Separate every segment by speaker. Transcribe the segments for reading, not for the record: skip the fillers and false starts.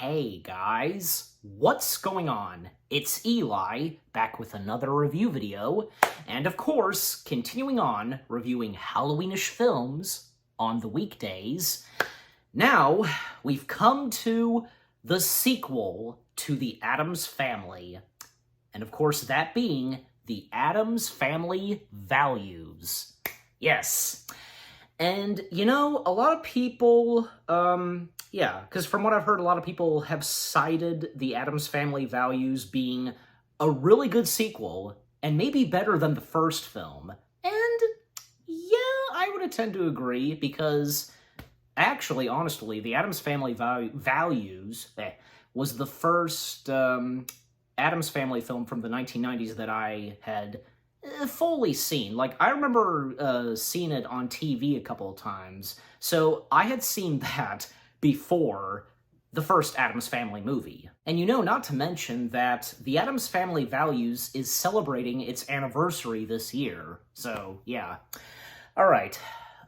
Speaker 1: Hey guys, what's going on? It's Eli, back with another review video, and of course, continuing on reviewing Halloweenish films on the weekdays. Now, we've come to the sequel to the Addams Family, and of course that being the Addams Family Values. Yes. And, you know, a lot of people, because from what I've heard, a lot of people have cited the Addams Family Values being a really good sequel, and maybe better than the first film. And, yeah, I would tend to agree, because, actually, honestly, the Addams Family Values was the first Addams Family film from the 1990s that I had fully seen. Like, I remember seeing it on TV a couple of times, so I had seen that before the first Addams Family movie. And you know, not to mention that the Addams Family Values is celebrating its anniversary this year, so yeah. Alright,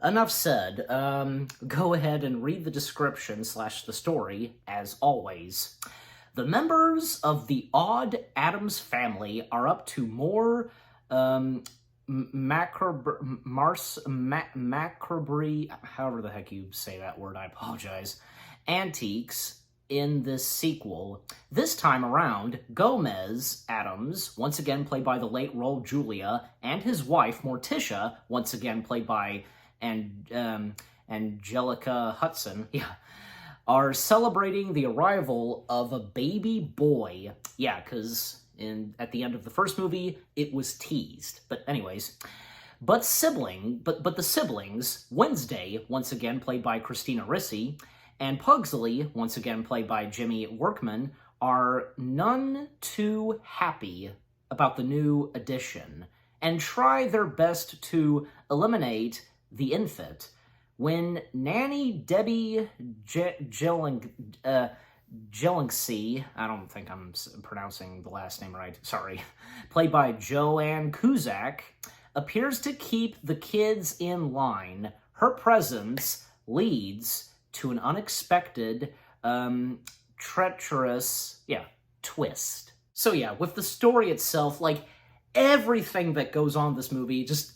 Speaker 1: enough said. Go ahead and read the description / the story, as always. The members of the odd Addams family are up to more macabre, however the heck you say that word, I apologize, antiques in this sequel. This time around, Gomez Addams, once again played by the late Raul Julia, and his wife, Morticia, once again played by Angelica Hudson, are celebrating the arrival of a baby boy. Yeah, because at the end of the first movie, it was teased. But anyways, but the siblings, Wednesday, once again played by Christina Ricci, and Pugsley, once again played by Jimmy Workman, are none too happy about the new addition, and try their best to eliminate the infant, when Nanny Debbie Jelingsey, I don't think I'm pronouncing the last name right, sorry, played by Joanne Cusack, appears to keep the kids in line. Her presence leads to an unexpected, treacherous, twist. So yeah, with the story itself, like, everything that goes on in this movie, just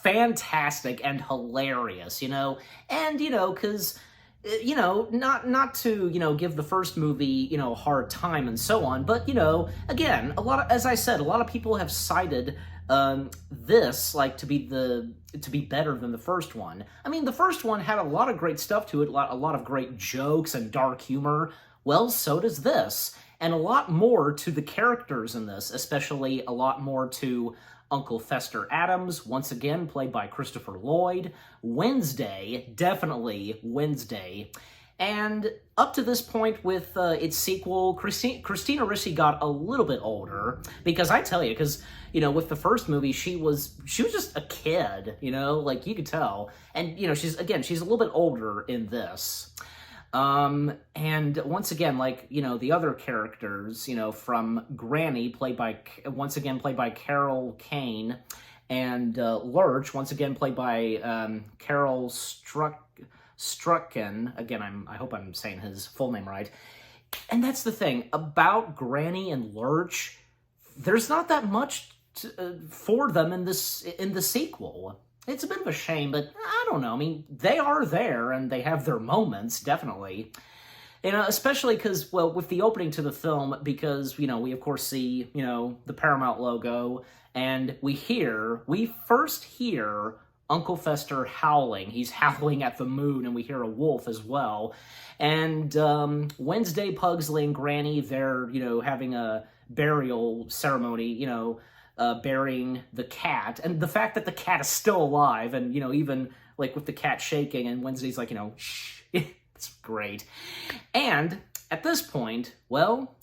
Speaker 1: fantastic and hilarious, you know? And, you know, because, you know, not to, you know, give the first movie, you know, a hard time and so on, but, you know, again, as I said, a lot of people have cited this, like, to be better than the first one. I mean, the first one had a lot of great stuff to it, a lot of great jokes and dark humor. Well, so does this. And a lot more to the characters in this, especially a lot more to Uncle Fester Addams, once again played by Christopher Lloyd, Wednesday, definitely Wednesday, and up to this point with its sequel, Christina Ricci got a little bit older, because I tell you, because, you know, with the first movie, she was just a kid, you know, like, you could tell, and, you know, she's a little bit older in this. And once again, like, you know, the other characters, you know, from Granny, once again played by Carol Kane, and Lurch, once again played by Carol Strucken. Again, I hope I'm saying his full name right. And that's the thing about Granny and Lurch, there's not that much for them in the sequel. It's a bit of a shame, but I don't know. I mean, they are there, and they have their moments, definitely. You know, especially because, well, with the opening to the film, because, you know, we, of course, see, you know, the Paramount logo, and we first hear Uncle Fester howling. He's howling at the moon, and we hear a wolf as well. And Wednesday, Pugsley, and Granny, they're, you know, having a burial ceremony, you know, burying the cat, and the fact that the cat is still alive, and, you know, even, like, with the cat shaking, and Wednesday's like, you know, shh, it's great. And at this point, well,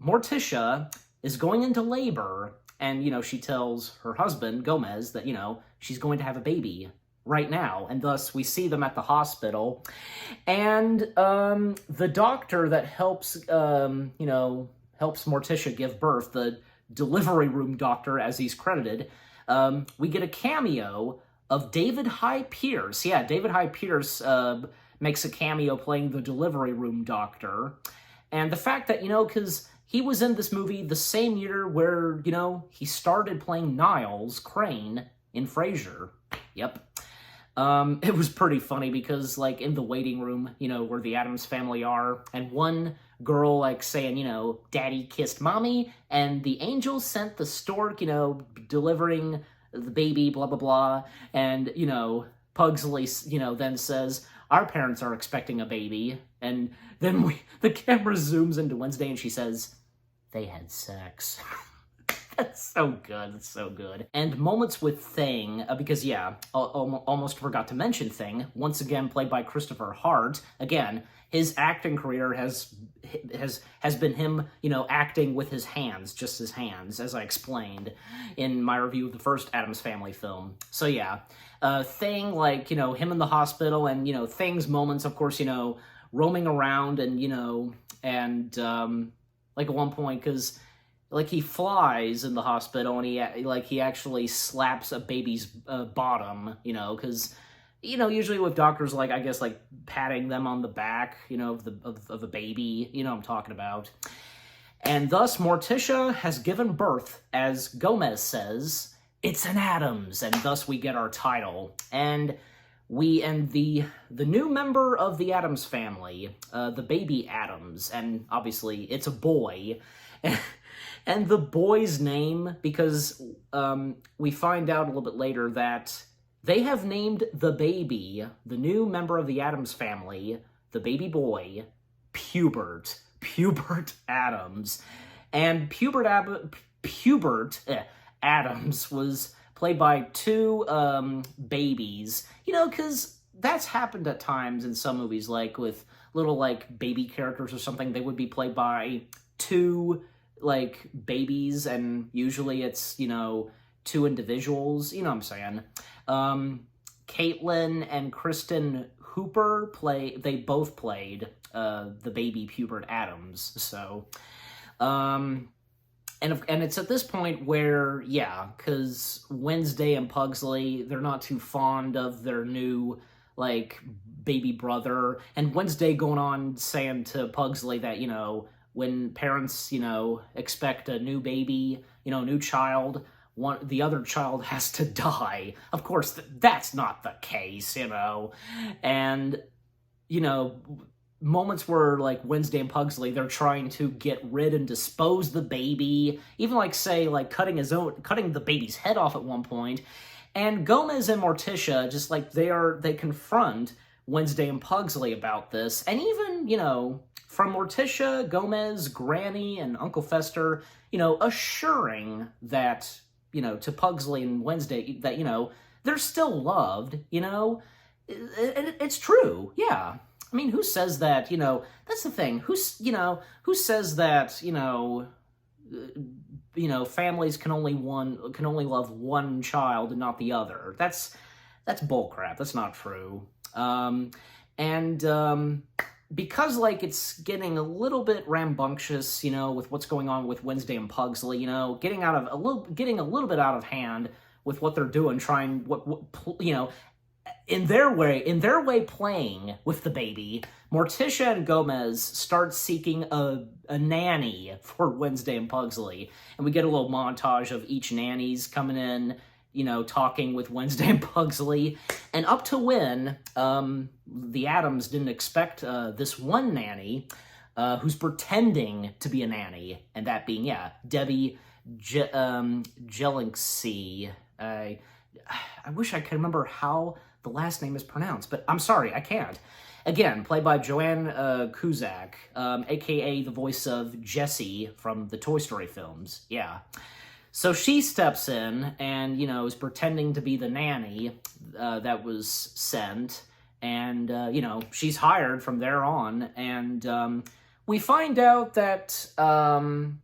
Speaker 1: Morticia is going into labor, and, you know, she tells her husband, Gomez, that, you know, she's going to have a baby right now, and thus we see them at the hospital, and the doctor that helps, you know, helps Morticia give birth, the delivery room doctor, as he's credited, we get a cameo of David Hyde Pierce. Yeah, David Hyde Pierce makes a cameo playing the delivery room doctor. And the fact that, because he was in this movie the same year where, he started playing Niles Crane in Frasier. Yep. It was pretty funny because, like, in the waiting room, where the Addams family are, and one girl, like, saying, Daddy kissed Mommy, and the angel sent the stork, delivering the baby, blah, blah, blah, and, Pugsley, then says, our parents are expecting a baby, and then the camera zooms into Wednesday, and she says, they had sex. That's so good. It's so good. And moments with Thing, because, yeah, almost forgot to mention Thing, once again played by Christopher Hart. Again, his acting career has been him, acting with his hands, just his hands, as I explained in my review of the first Addams Family film. So, yeah, Thing, like, him in the hospital, and, Thing's moments, of course, roaming around, and, like, at one point, because, like, he flies in the hospital, and he actually slaps a baby's bottom, because, usually with doctors, like, I guess, like, patting them on the back, of a baby, what I'm talking about. And thus, Morticia has given birth, as Gomez says, it's an Addams, and thus we get our title. And the new member of the Addams family, the baby Addams, and obviously it's a boy, and the boy's name, because we find out a little bit later that they have named the baby, the new member of the Addams family, the baby boy, Pubert Addams. And Pubert Addams was played by two babies, because that's happened at times in some movies, like with little, like, baby characters or something. They would be played by two, like, babies, and usually it's, two individuals, what I'm saying. Caitlin and Kristen Hooper they both played the baby Pubert Addams, so, and it's at this point where, yeah, because Wednesday and Pugsley, they're not too fond of their new, like, baby brother, and Wednesday going on saying to Pugsley that, when parents, expect a new baby, new child, the other child has to die. Of course, that's not the case, and, moments where, like, Wednesday and Pugsley, they're trying to get rid and dispose the baby, even, like, say, like, cutting the baby's head off at one point, and Gomez and Morticia, just, like, they confront Wednesday and Pugsley about this, and even, from Morticia, Gomez, Granny, and Uncle Fester, assuring that, to Pugsley and Wednesday, that, they're still loved, it's true, yeah. I mean, who says that, that's the thing, who says that, families can only love one child and not the other? That's bullcrap, that's not true. Because, like, it's getting a little bit rambunctious, with what's going on with Wednesday and Pugsley, getting a little bit out of hand with what they're doing, trying in their way playing with the baby. Morticia and Gomez start seeking a nanny for Wednesday and Pugsley, and we get a little montage of each nannies coming in, talking with Wednesday and Pugsley, and up to when the Addams didn't expect this one nanny who's pretending to be a nanny, and that being, yeah, Debbie Jelinksey. I wish I could remember how the last name is pronounced, but I'm sorry, I can't. Again, played by Joanne Cusack, a.k.a. the voice of Jessie from the Toy Story films, yeah. So she steps in and, is pretending to be the nanny that was sent, and, she's hired from there on, and we find out that, that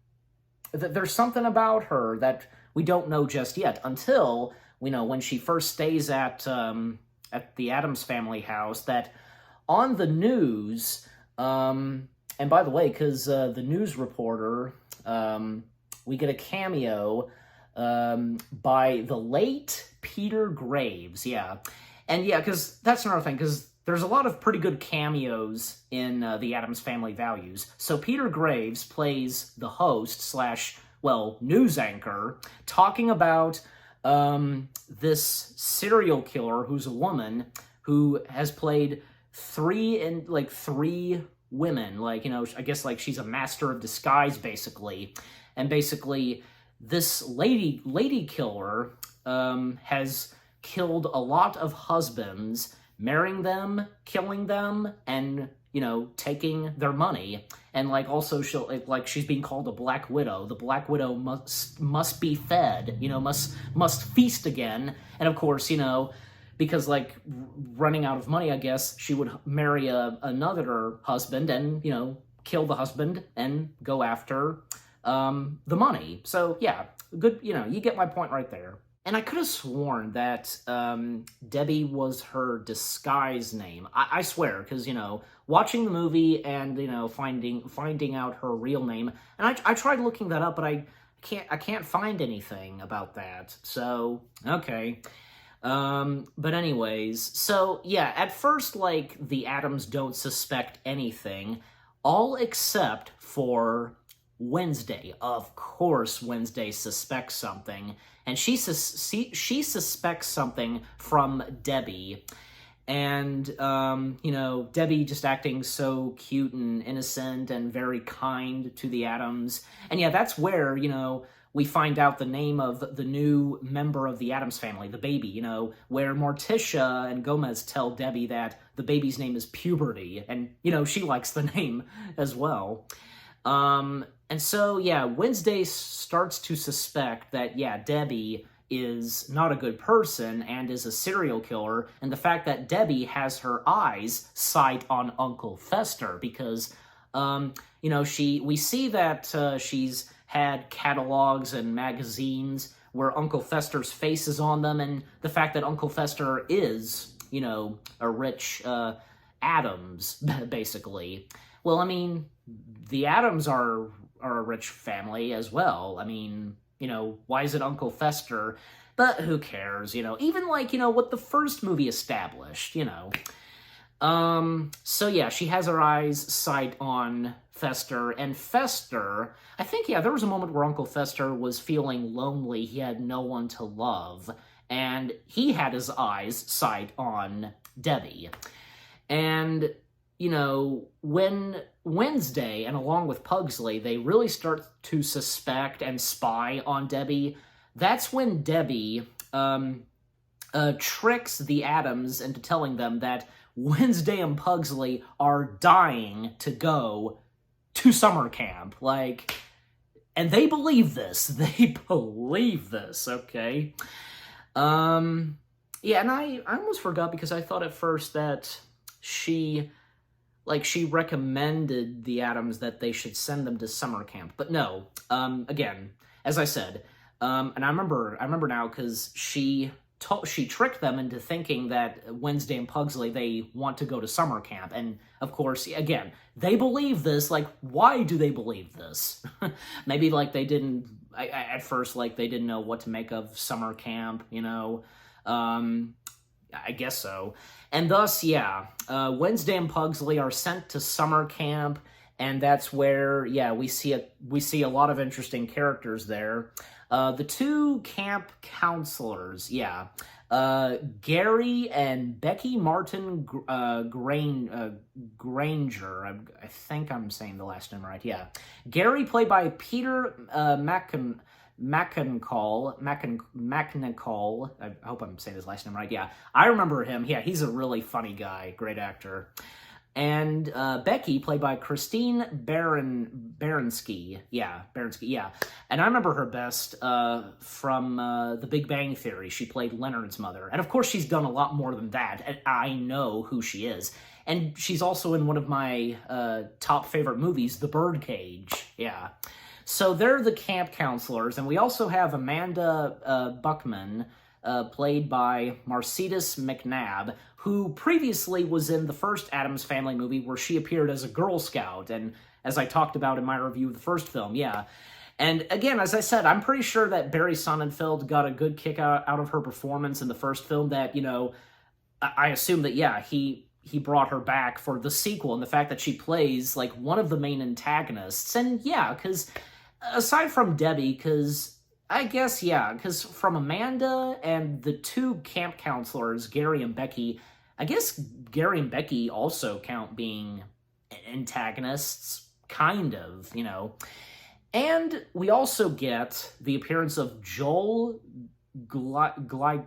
Speaker 1: there's something about her that we don't know just yet, until, when she first stays at the Addams family house, that on the news, and by the way, because the news reporter, we get a cameo by the late Peter Graves, yeah. And yeah, because that's another thing, because there's a lot of pretty good cameos in the Addams Family Values. So Peter Graves plays the host slash, well, news anchor, talking about this serial killer who's a woman who has played three women, like, you know, I guess like she's a master of disguise, basically. And basically, this lady killer has killed a lot of husbands, marrying them, killing them, and, you know, taking their money. And, like, also, she's being called a Black Widow. The Black Widow must be fed, you know, must feast again. And, of course, you know, because, like, running out of money, I guess, she would marry another husband and, you know, kill the husband and go after the money. So, yeah, good, you know, you get my point right there. And I could have sworn that Debbie was her disguise name. I swear, because, you know, watching the movie and, you know, finding out her real name, and I tried looking that up, but I can't find anything about that. So, okay. But anyways, so, yeah, at first, like, the Addams don't suspect anything, all except for Wednesday. Of course, Wednesday suspects something, and she suspects something from Debbie. And, you know, Debbie just acting so cute and innocent and very kind to the Addams. And yeah, that's where, you know, we find out the name of the new member of the Addams family, the baby, you know, where Morticia and Gomez tell Debbie that the baby's name is Puberty, and, you know, she likes the name as well. And so, yeah, Wednesday starts to suspect that, yeah, Debbie is not a good person and is a serial killer, and the fact that Debbie has her eyes sight on Uncle Fester, because, you know, we see that she's had catalogs and magazines where Uncle Fester's face is on them, and the fact that Uncle Fester is, you know, a rich Addams, basically. Well, I mean, the Addams are a rich family as well. I mean, you know, why is it Uncle Fester? But who cares, you know? Even, like, you know, what the first movie established, you know. So yeah, she has her eyes sight on Fester, and Fester, I think, yeah, there was a moment where Uncle Fester was feeling lonely, he had no one to love, and he had his eyes sight on Debbie. And, you know, when Wednesday, and along with Pugsley, they really start to suspect and spy on Debbie, that's when Debbie tricks the Addams into telling them that Wednesday and Pugsley are dying to go to summer camp. Like, and they believe this. They believe this, okay? Yeah, and I almost forgot, because I thought at first that she recommended the Addams that they should send them to summer camp. But no, again, as I said, and I remember now, because she tricked them into thinking that Wednesday and Pugsley, they want to go to summer camp. And, of course, again, they believe this. Like, why do they believe this? Maybe, like, they didn't, at first, like, they didn't know what to make of summer camp, you know? I guess so. And thus, yeah, Wednesday and Pugsley are sent to summer camp, and that's where, yeah, we see a lot of interesting characters there. The two camp counselors, yeah, Gary and Becky Martin Granger. I think I'm saying the last name right. Yeah, Gary, played by Peter McInnicol. I hope I'm saying his last name right. Yeah, I remember him. Yeah, he's a really funny guy, great actor. And Becky, played by Christine Baranski. Yeah, Baranski, yeah. And I remember her best from The Big Bang Theory. She played Leonard's mother. And of course, she's done a lot more than that, and I know who she is. And she's also in one of my top favorite movies, The Birdcage. Yeah. So they're the camp counselors, and we also have Amanda Buckman, played by Mercedes McNabb, who previously was in the first Addams Family movie where she appeared as a Girl Scout, and as I talked about in my review of the first film, yeah. And again, as I said, I'm pretty sure that Barry Sonnenfeld got a good kick out of her performance in the first film, that, you know, I assume that, yeah, he he brought her back for the sequel, and the fact that she plays, like, one of the main antagonists. And yeah, because aside from Debbie, because I guess, yeah, because from Amanda and the two camp counselors, Gary and Becky, I guess Gary and Becky also count being antagonists, kind of, you know. And we also get the appearance of Joel Gleiger.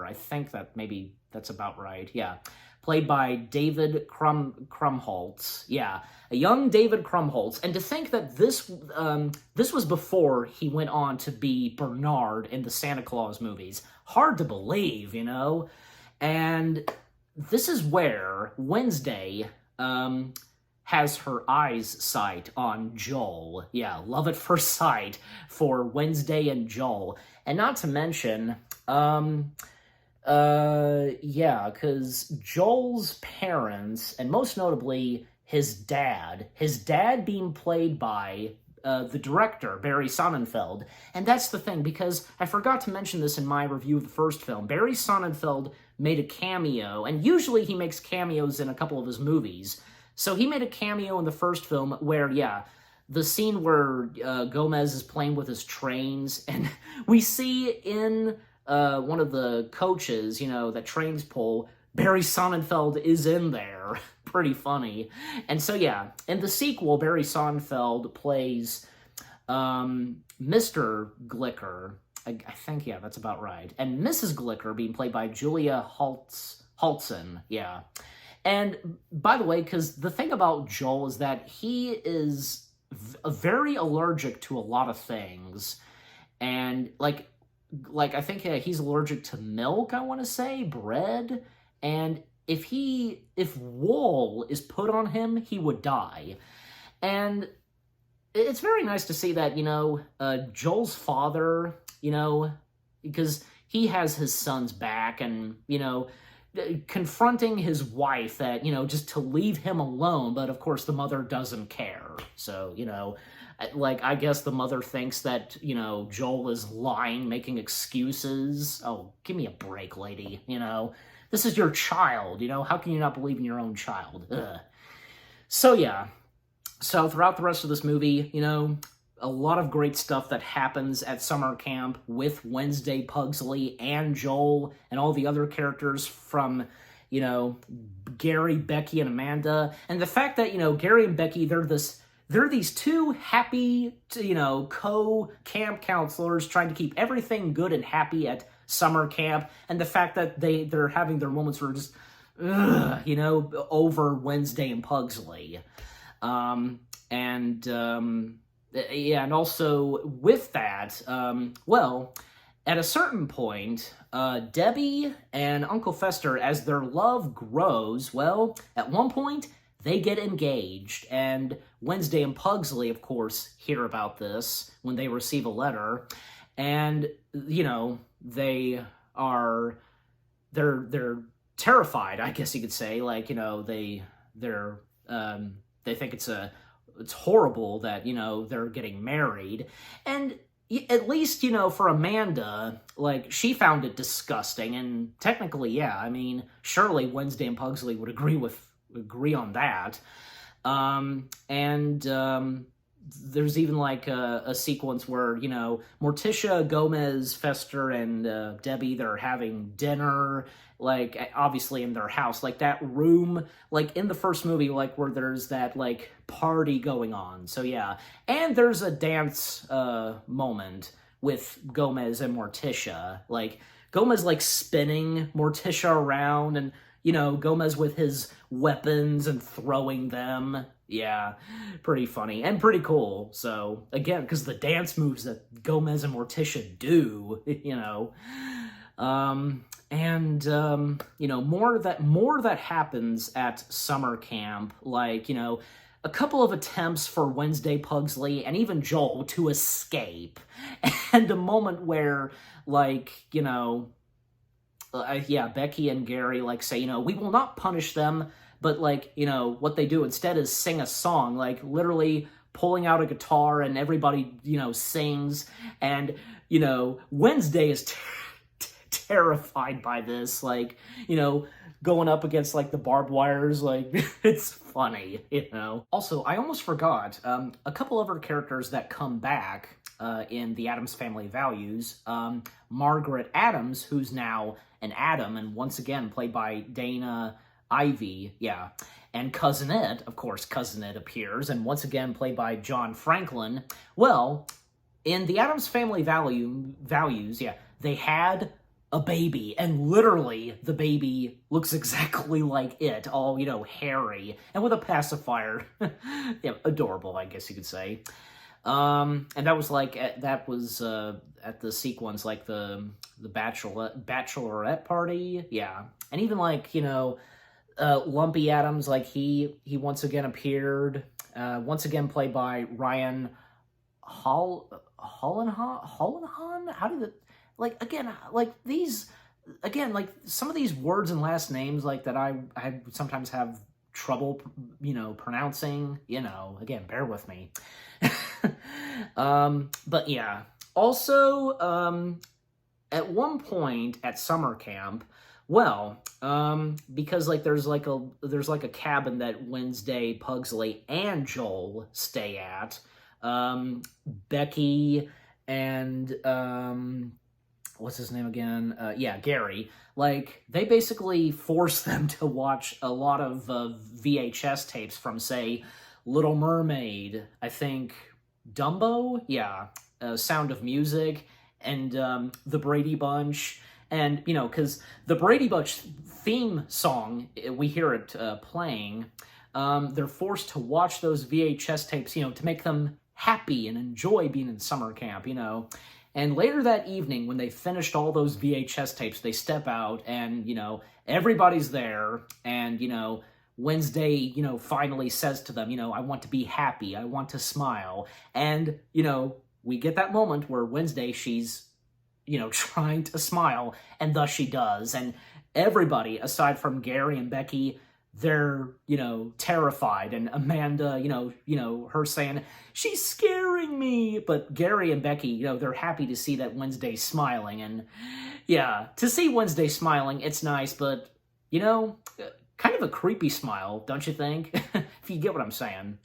Speaker 1: I think that maybe that's about right, yeah. Played by David Krumholtz. Yeah, a young David Krumholtz. And to think that this was before he went on to be Bernard in the Santa Claus movies. Hard to believe, you know? And this is where Wednesday has her eyes sight on Joel. Yeah, love at first sight for Wednesday and Joel. And not to mention, yeah, because Joel's parents, and most notably his dad being played by the director, Barry Sonnenfeld. And that's the thing, because I forgot to mention this in my review of the first film. Barry Sonnenfeld made a cameo, and usually he makes cameos in a couple of his movies. So he made a cameo in the first film where, yeah, the scene where Gomez is playing with his trains, and we see in one of the coaches, you know, that trains pull, Barry Sonnenfeld is in there. Pretty funny. And so, yeah, in the sequel, Barry Sonnenfeld plays Mr. Glicker. I think, yeah, that's about right. And Mrs. Glicker being played by Julia Haltson, yeah. And, by the way, because the thing about Joel is that he is very allergic to a lot of things. And, like I think he's allergic to milk, I want to say, bread. And if wool is put on him, he would die. And it's very nice to see that, you know, Joel's father, you know, because he has his son's back, and, you know, confronting his wife that, you know, just to leave him alone, but of course the mother doesn't care. So, you know, like, I guess the mother thinks that, you know, Joel is lying, making excuses. Oh, give me a break, lady, you know. This is your child, you know. How can you not believe in your own child? Ugh. So, yeah. So, throughout the rest of this movie, you know, a lot of great stuff that happens at summer camp with Wednesday Pugsley and Joel and all the other characters from, you know, Gary, Becky, and Amanda. And the fact that, you know, Gary and Becky, they're these two happy, you know, co-camp counselors trying to keep everything good and happy at summer camp. And the fact that they're having their moments where just, you know, over Wednesday and Pugsley. Yeah, and also with that, well, at a certain point, Debbie and Uncle Fester, as their love grows, well, at one point, they get engaged, and Wednesday and Pugsley, of course, hear about this when they receive a letter, and, you know, they're terrified, I guess you could say, like, you know, they think it's horrible that, you know, they're getting married. And at least, you know, for Amanda, like, she found it disgusting. And technically, yeah, I mean, surely Wednesday and Pugsley would agree on that. There's even, like, a sequence where, you know, Morticia, Gomez, Fester, and Debbie, they're having dinner, like, obviously in their house. Like, that room, like, in the first movie, like, where there's that, like, party going on. So, yeah. And there's a dance moment with Gomez and Morticia. Like, Gomez, like, spinning Morticia around, and, you know, Gomez with his weapons and throwing them. Yeah, pretty funny and pretty cool. So, again, because the dance moves that Gomez and Morticia do, you know. You know, more that happens at summer camp, like, you know, a couple of attempts for Wednesday Pugsley and even Joel to escape, and a moment where, like, you know, yeah, Becky and Gary, like, say, you know, we will not punish them, but, like, you know, what they do instead is sing a song, like, literally pulling out a guitar, and everybody, you know, sings, and, you know, Wednesday is terrified by this, like, you know, going up against, like, the barbed wires, like, it's funny, you know? Also, I almost forgot, a couple other characters that come back in the Addams Family Values, Margaret Addams, who's now an Adam, and once again played by Dana Ivey, yeah, and Cousin It, of course, Cousin It appears, and once again played by John Franklin. Well, in the Addams Family Values, yeah, they had a baby, and literally the baby looks exactly like it, all, you know, hairy, and with a pacifier. Yeah, adorable, I guess you could say. And that was like, that was at the sequence, like the bachelorette party, yeah. And even like, you know, Lumpy Addams, like he once again appeared, once again played by Ryan Hollenhan? How did it, like, again, like these, again, like some of these words and last names, like that I sometimes have trouble, you know, pronouncing, you know, again, bear with me. But yeah, also, at one point at summer camp, well, because like there's like a cabin that Wednesday, Pugsley, and Joel stay at. Becky and what's his name again? Yeah, Gary. Like, they basically force them to watch a lot of VHS tapes from, say, Little Mermaid, I think Dumbo? Yeah, Sound of Music, and The Brady Bunch. And, you know, because the Brady Bunch theme song, we hear it playing, they're forced to watch those VHS tapes, you know, to make them happy and enjoy being in summer camp, you know. And later that evening, when they finished all those VHS tapes, they step out and, you know, everybody's there. And, you know, Wednesday, you know, finally says to them, you know, I want to be happy. I want to smile. And, you know, we get that moment where Wednesday, she's, you know, trying to smile, and thus she does. And everybody, aside from Gary and Becky, they're, you know, terrified. And Amanda, you know, her saying, she's scaring me. But Gary and Becky, you know, they're happy to see that Wednesday's smiling. And yeah, to see Wednesday smiling, it's nice, but, you know, kind of a creepy smile, don't you think? If you get what I'm saying.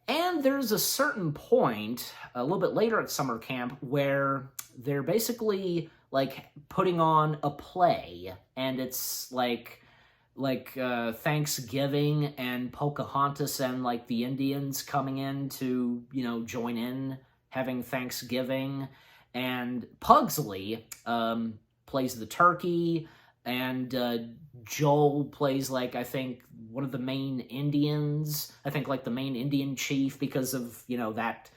Speaker 1: And there's a certain point, a little bit later at summer camp, where they're basically, like, putting on a play. And it's, like Thanksgiving, and Pocahontas and, like, the Indians coming in to, you know, join in having Thanksgiving. And Pugsley plays the turkey, and Joel plays, like, I think one of the main Indians. I think, like, the main Indian chief, because of, you know, that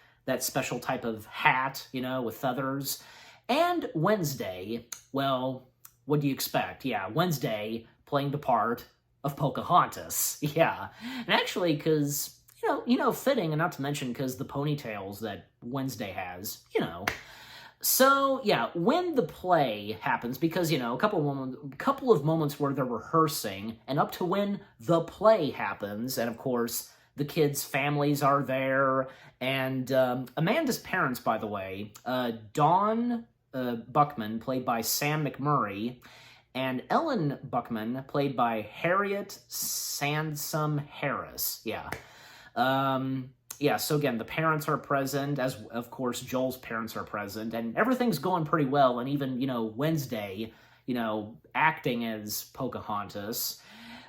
Speaker 1: special type of hat, you know, with feathers. And Wednesday, well, what do you expect? Yeah, Wednesday playing the part of Pocahontas. Yeah. And actually, because, you know, fitting, and not to mention because the ponytails that Wednesday has, you know. So, yeah, when the play happens, because, you know, a couple of moments where they're rehearsing, and up to when the play happens, and of course, the kids' families are there, and Amanda's parents, by the way, Dawn Buckman, played by Sam McMurray, and Ellen Buckman, played by Harriet Sansom Harris. Yeah. Yeah, so again, the parents are present, as, of course, Joel's parents are present, and everything's going pretty well, and even, you know, Wednesday, you know, acting as Pocahontas.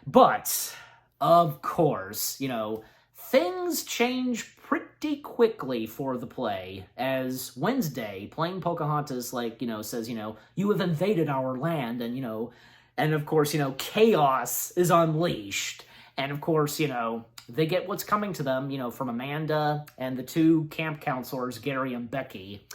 Speaker 1: But, of course, you know, things change pretty quickly for the play, as Wednesday, playing Pocahontas, like, you know, says, you know, you have invaded our land, and, you know, and of course, you know, chaos is unleashed. And of course, you know, they get what's coming to them, you know, from Amanda and the two camp counselors, Gary and Becky.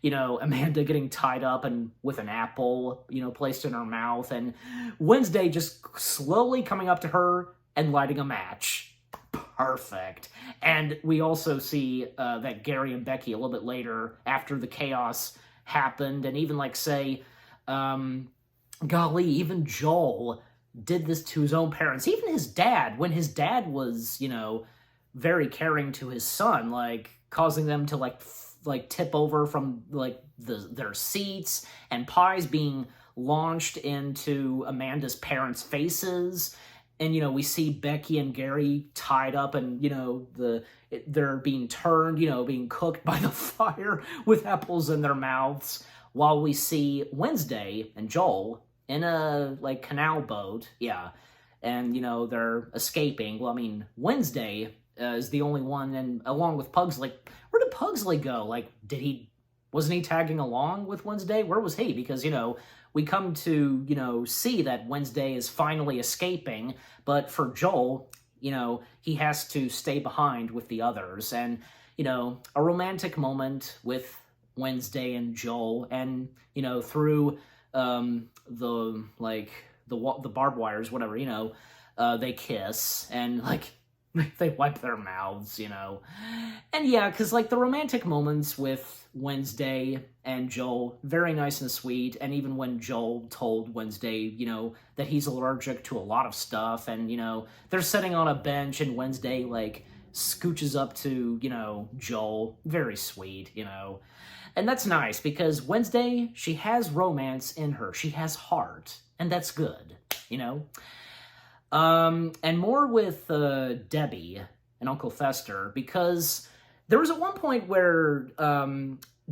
Speaker 1: You know, Amanda getting tied up and with an apple, you know, placed in her mouth, and Wednesday just slowly coming up to her and lighting a match. Perfect. And we also see that Gary and Becky a little bit later, after the chaos happened, and even, like, say, golly, even Joel did this to his own parents. Even his dad, when his dad was, you know, very caring to his son, like, causing them to, like tip over from, like, their seats, and pies being launched into Amanda's parents' faces. And, you know, we see Becky and Gary tied up and, you know, they're being turned, you know, being cooked by the fire with apples in their mouths, while we see Wednesday and Joel in a, like, canal boat, yeah, and, you know, they're escaping. Well, I mean, Wednesday is the only one, and along with Pugsley. Where did Pugsley go? Like, wasn't he tagging along with Wednesday? Where was he? Because, you know, we come to, you know, see that Wednesday is finally escaping, but for Joel, you know, he has to stay behind with the others. And, you know, a romantic moment with Wednesday and Joel, and, you know, through the barbed wires, whatever, you know, they kiss, and, like, they wipe their mouths, you know. And yeah, because, like, the romantic moments with Wednesday and Joel, very nice and sweet. And even when Joel told Wednesday, you know, that he's allergic to a lot of stuff, and, you know, they're sitting on a bench, and Wednesday, like, scooches up to, you know, Joel. Very sweet, you know. And that's nice, because Wednesday, she has romance in her. She has heart, and that's good, you know. And more with Debbie and Uncle Fester, because there was at one point where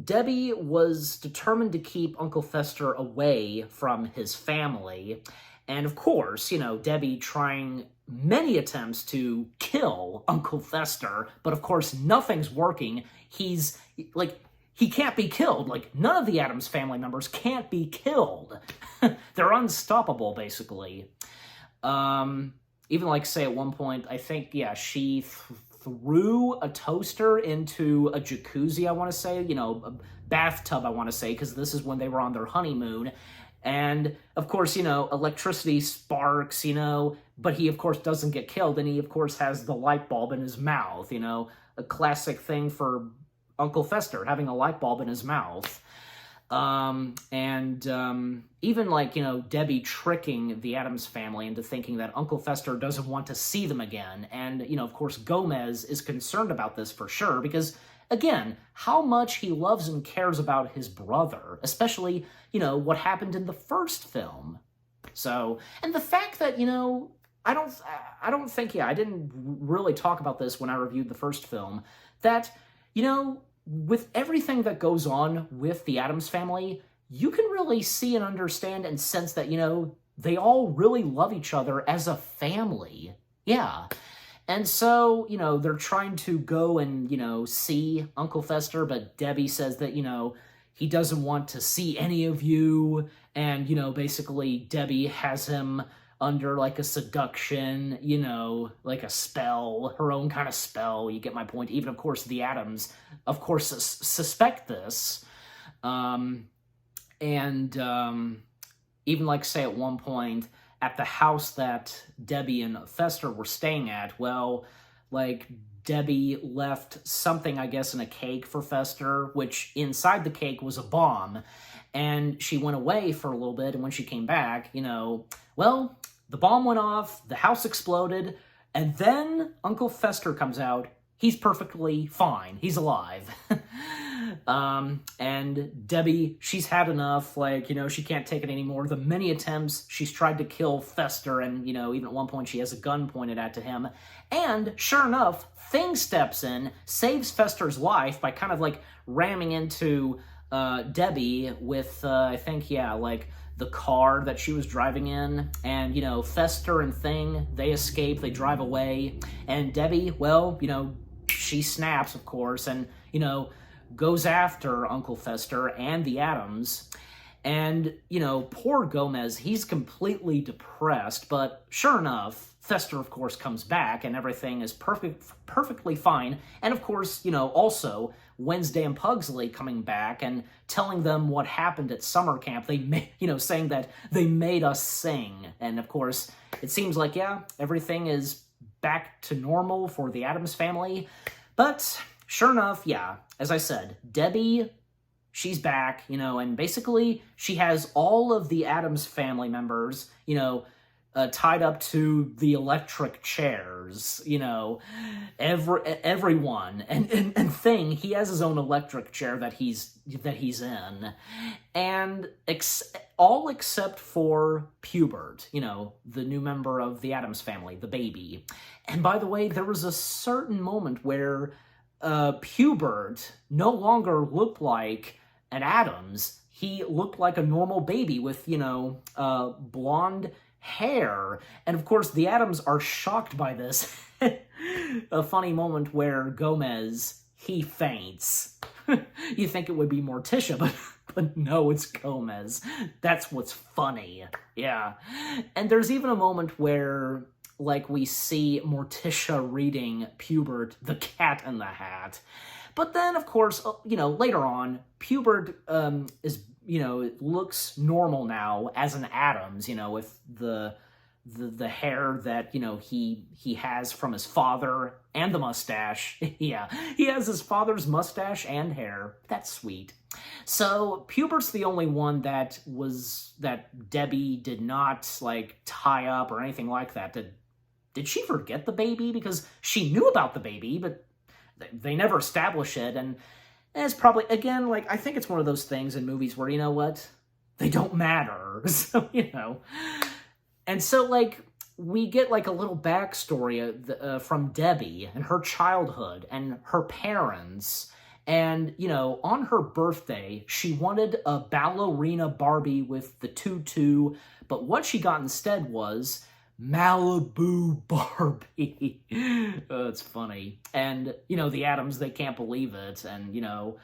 Speaker 1: Debbie was determined to keep Uncle Fester away from his family. And of course, you know, Debbie trying many attempts to kill Uncle Fester, but of course nothing's working. He's, like, he can't be killed. Like, none of the Addams family members can't be killed. They're unstoppable, basically. Even, like, say, at one point, I think, yeah, she threw a toaster into a jacuzzi, I want to say, you know, a bathtub, I want to say, because this is when they were on their honeymoon. And, of course, you know, electricity sparks, you know, but he, of course, doesn't get killed, and he, of course, has the light bulb in his mouth, you know, a classic thing for Uncle Fester, having a light bulb in his mouth. Even, like, you know, Debbie tricking the Addams family into thinking that Uncle Fester doesn't want to see them again. And, you know, of course, Gomez is concerned about this for sure, because, again, how much he loves and cares about his brother, especially, you know, what happened in the first film. So, and the fact that, you know, I don't think, yeah, I didn't really talk about this when I reviewed the first film, that, you know, with everything that goes on with the Addams family, you can really see and understand and sense that, you know, they all really love each other as a family. Yeah. And so, you know, they're trying to go and, you know, see Uncle Fester, but Debbie says that, you know, he doesn't want to see any of you. And, you know, basically Debbie has him under, like, a seduction, you know, like a spell, her own kind of spell. You get my point. Even, of course, the Addams, of course, suspect this. Even, like, say, at one point, at the house that Debbie and Fester were staying at, well, like, Debbie left something, I guess, in a cake for Fester, which inside the cake was a bomb. And she went away for a little bit, and when she came back, you know, well, the bomb went off, the house exploded, and then Uncle Fester comes out. He's perfectly fine. He's alive. And Debbie, she's had enough. Like, you know, she can't take it anymore. The many attempts she's tried to kill Fester, and, you know, even at one point she has a gun pointed at to him. And sure enough, Thing steps in, saves Fester's life by kind of, like, ramming into Debbie with, I think, yeah, like, the car that she was driving in. And, you know, Fester and Thing, they escape, they drive away. And Debbie, well, you know, she snaps, of course, and, you know, goes after Uncle Fester and the Addams. And, you know, poor Gomez, he's completely depressed, but sure enough, Fester, of course, comes back, and everything is perfectly fine. And, of course, you know, also, Wednesday and Pugsley coming back and telling them what happened at summer camp. They, you know, saying that they made us sing. And, of course, it seems like, yeah, everything is back to normal for the Addams family. But, sure enough, yeah, as I said, Debbie, she's back, you know, and basically she has all of the Addams family members, you know, tied up to the electric chairs, you know, everyone, and Thing, he has his own electric chair that he's in, and all except for Pubert, you know, the new member of the Addams family, the baby. And by the way, there was a certain moment where Pubert no longer looked like an Addams. He looked like a normal baby with, you know, blonde hair. And of course, the Addams are shocked by this. A funny moment where Gomez, he faints. You think it would be Morticia, but no, it's Gomez. That's what's funny. Yeah. And there's even a moment where, like, we see Morticia reading Pubert, the Cat in the Hat. But then, of course, you know, later on, Pubert is, you know, looks normal now as an Addams, you know, with the hair that, you know, he has from his father and the mustache. Yeah, he has his father's mustache and hair. That's sweet. So Pubert's the only one that Debbie did not, like, tie up or anything like that. Did she forget the baby? Because she knew about the baby, but they never establish it. And it's probably, again, like, I think it's one of those things in movies where, you know what? They don't matter. So, you know. And so, like, we get, like, a little backstory from Debbie and her childhood and her parents. And, you know, on her birthday, she wanted a ballerina Barbie with the tutu, but what she got instead was Malibu Barbie. It's funny. And, you know, the Addams, they can't believe it. And, you know,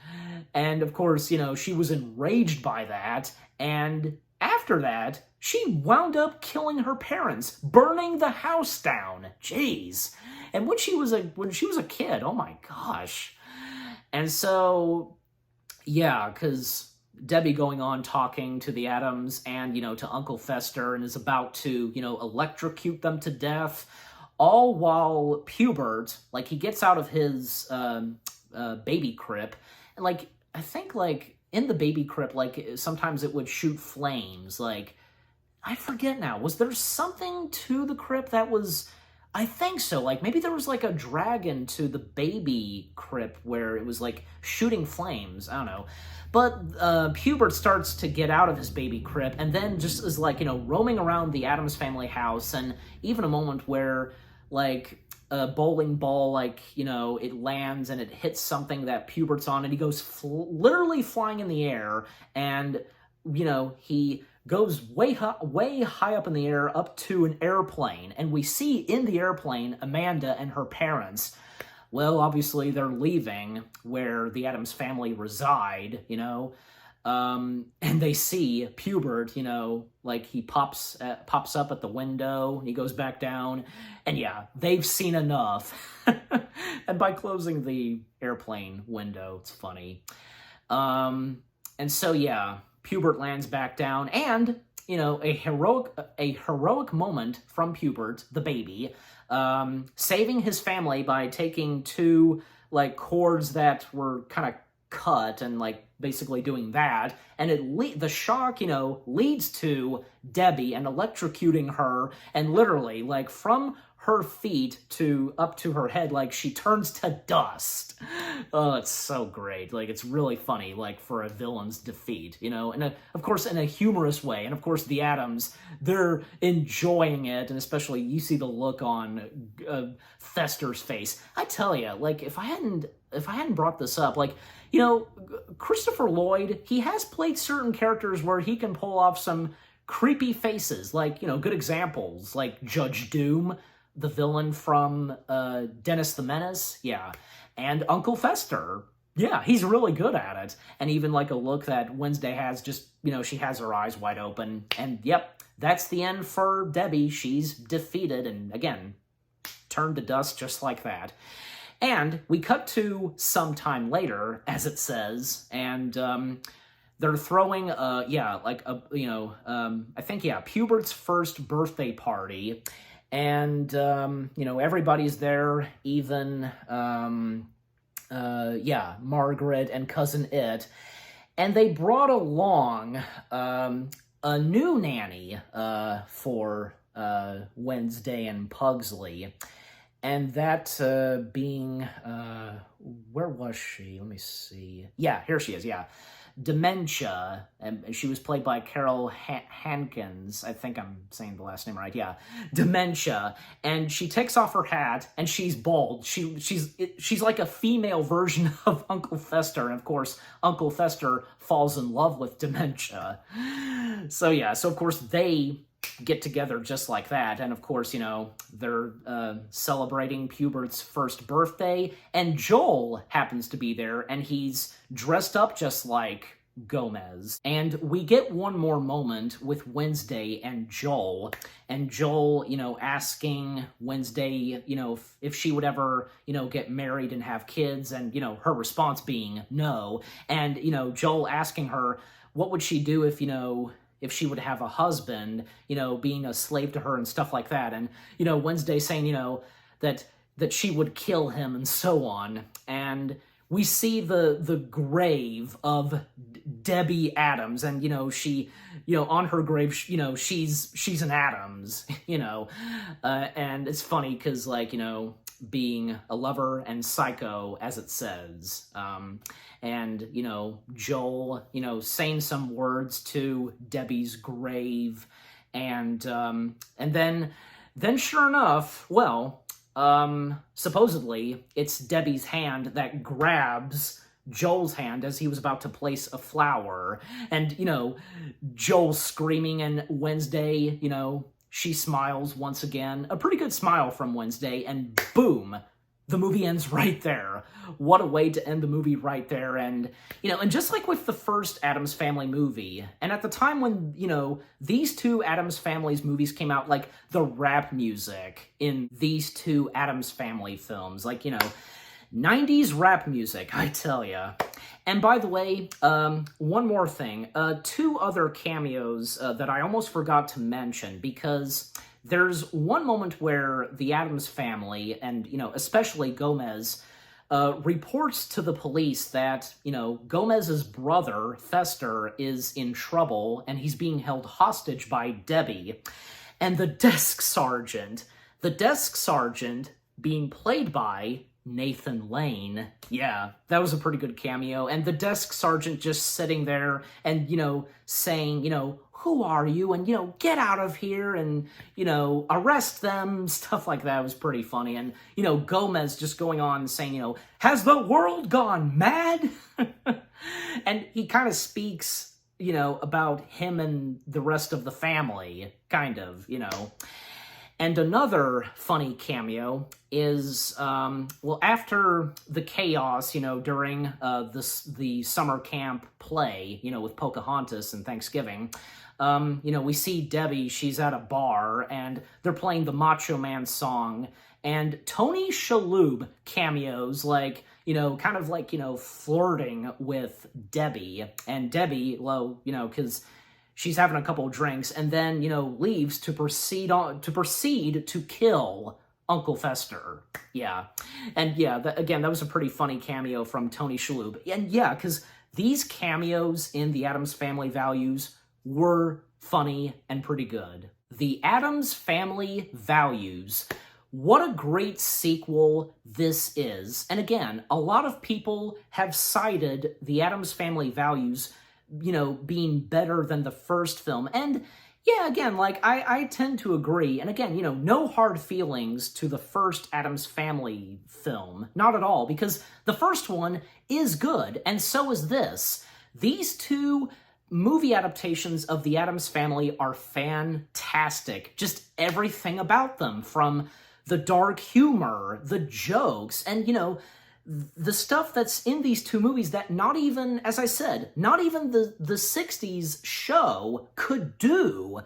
Speaker 1: and of course, you know, she was enraged by that. And after that, she wound up killing her parents, burning the house down. Jeez. And when she was a kid, oh my gosh. And so, yeah, because Debbie going on talking to the Addams and, you know, to Uncle Fester, and is about to, you know, electrocute them to death, all while Pubert, like, he gets out of his baby crib, and, like, I think, like, in the baby crib, like, sometimes it would shoot flames, like, I forget now, was there something to the crib that was, I think so, like, maybe there was, like, a dragon to the baby crib where it was, like, shooting flames, I don't know. But Pubert starts to get out of his baby crib, and then just is, like, you know, roaming around the Addams family house, and even a moment where, like, a bowling ball, like, you know, it lands and it hits something that Pubert's on, and he goes literally flying in the air, and, you know, he goes way high up in the air, up to an airplane, and we see in the airplane Amanda and her parents. Well, obviously, they're leaving where the Addams family reside, you know, and they see Pubert, you know, like, he pops up at the window, and he goes back down, and yeah, they've seen enough. And by closing the airplane window, it's funny. And so, yeah, Pubert lands back down, and, you know, a heroic moment from Pubert, the baby, saving his family by taking two, like, cords that were kind of cut and, like, basically doing that, and the shock, you know, leads to Debbie and electrocuting her, and literally, like, from her feet up to her head, like, she turns to dust. Oh, it's so great. Like, it's really funny, like, for a villain's defeat, you know, and of course in a humorous way. And of course the Addams, they're enjoying it, and especially you see the look on Fester's face. I tell you, like, if I hadn't brought this up, like, you know, Christopher Lloyd, he has played certain characters where he can pull off some creepy faces, like, you know, good examples, like Judge Doom, the villain from Dennis the Menace, yeah, and Uncle Fester, yeah, he's really good at it, and even, like, a look that Wednesday has, just, you know, she has her eyes wide open, and yep, that's the end for Debbie. She's defeated, and again, turned to dust just like that. And we cut to some time later, as it says, and they're throwing, I think, yeah, Pubert's first birthday party. And, you know, everybody's there, even, Margaret and Cousin It. And they brought along a new nanny for Wednesday and Pugsley. And that being, where was she? Let me see. Yeah, here she is, yeah. Dementia, and she was played by Carol Hankins. I think I'm saying the last name right, yeah. Dementia, and she takes off her hat, and she's bald. She's like a female version of Uncle Fester, and of course, Uncle Fester falls in love with Dementia. So yeah, so of course they get together just like that, and of course, you know, they're celebrating Pubert's first birthday, and Joel happens to be there, and he's dressed up just like Gomez. And we get one more moment with Wednesday and Joel, you know, asking Wednesday, you know, if she would ever, you know, get married and have kids, and, you know, her response being no, and, you know, Joel asking her, what would she do if, you know, if she would have a husband, you know, being a slave to her and stuff like that. And, you know, Wednesday saying, you know, that she would kill him and so on. And we see the grave of Debbie Addams, and, you know, she, you know, on her grave, you know, she's an Addams, you know, and it's funny because, like, you know, being a lover and psycho, as it says, and, you know, Joel, you know, saying some words to Debbie's grave, and then sure enough, well, supposedly it's Debbie's hand that grabs Joel's hand as he was about to place a flower, and, you know, Joel screaming, and Wednesday, you know, she smiles once again, a pretty good smile from Wednesday, and boom, the movie ends right there. What a way to end the movie right there. And, you know, and just like with the first Addams Family movie, and at the time when, you know, these two Addams Family's movies came out, like the rap music in these two Addams Family films, like, you know, 90s rap music, I tell ya. And by the way, one more thing, two other cameos that I almost forgot to mention, because there's one moment where the Addams Family, and, you know, especially Gomez, reports to the police that, you know, Gomez's brother, Fester, is in trouble, and he's being held hostage by Debbie. And the desk sergeant being played by Nathan Lane. Yeah, that was a pretty good cameo. And the desk sergeant just sitting there and, you know, saying, you know, who are you? And, you know, get out of here and, you know, arrest them, stuff like that. Was pretty funny. And, you know, Gomez just going on saying, you know, has the world gone mad? And he kind of speaks, you know, about him and the rest of the family, kind of, you know. And another funny cameo is, well, after the chaos, you know, during the summer camp play, you know, with Pocahontas and Thanksgiving, you know, we see Debbie, she's at a bar, and they're playing the Macho Man song, and Tony Shalhoub cameos, like, you know, kind of like, you know, flirting with Debbie, and Debbie, well, you know, because she's having a couple of drinks, and then, you know, leaves to proceed to kill Uncle Fester. Yeah. And yeah, again, that was a pretty funny cameo from Tony Shalhoub. And yeah, because these cameos in the Addams Family Values were funny and pretty good. The Addams Family Values. What a great sequel this is. And again, a lot of people have cited the Addams Family Values, you know, being better than the first film. And yeah, again, like, I tend to agree. And again, you know, no hard feelings to the first Addams Family film. Not at all, because the first one is good, and so is this. These two movie adaptations of the Addams Family are fantastic. Just everything about them, from the dark humor, the jokes, and, you know, the stuff that's in these two movies that not even, as I said, not even the 60s show could do.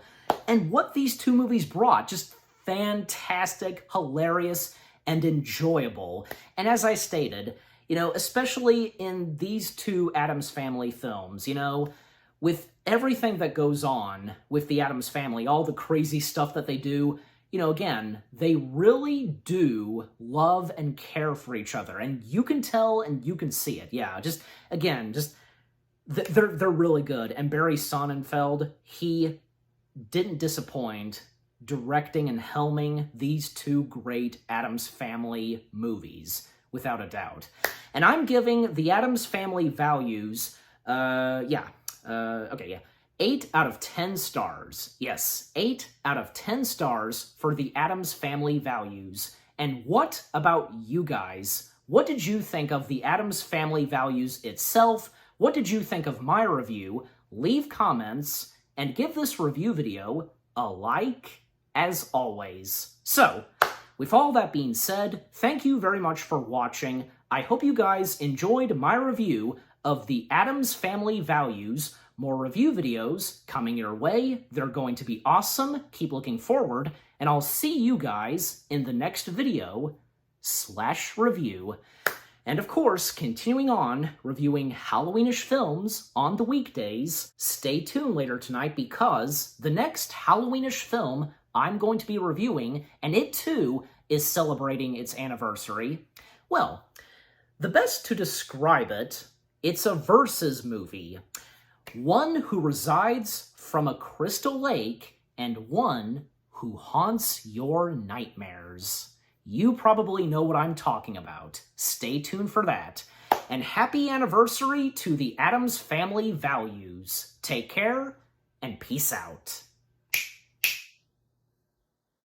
Speaker 1: And what these two movies brought, just fantastic, hilarious, and enjoyable. And as I stated, you know, especially in these two Addams Family films, you know, with everything that goes on with the Addams Family, all the crazy stuff that they do, you know, again, they really do love and care for each other, and you can tell and you can see it. Yeah, just, again, just, they're really good. And Barry Sonnenfeld, he didn't disappoint directing and helming these two great Addams Family movies, without a doubt. And I'm giving the Addams Family Values, 8 out of 10 stars. Yes, 8 out of 10 stars for the Addams Family Values. And what about you guys? What did you think of the Addams Family Values itself? What did you think of my review? Leave comments and give this review video a like, as always. So, with all that being said, thank you very much for watching. I hope you guys enjoyed my review of the Addams Family Values. More review videos coming your way. They're going to be awesome. Keep looking forward, and I'll see you guys in the next video/review. And of course, continuing on reviewing Halloweenish films on the weekdays, stay tuned later tonight because the next Halloweenish film I'm going to be reviewing, and it too is celebrating its anniversary. Well, the best to describe it, it's a versus movie. One who resides from a crystal lake and one who haunts your nightmares. You probably know what I'm talking about. Stay tuned for that. And happy anniversary to the Addams Family Values. Take care and peace out.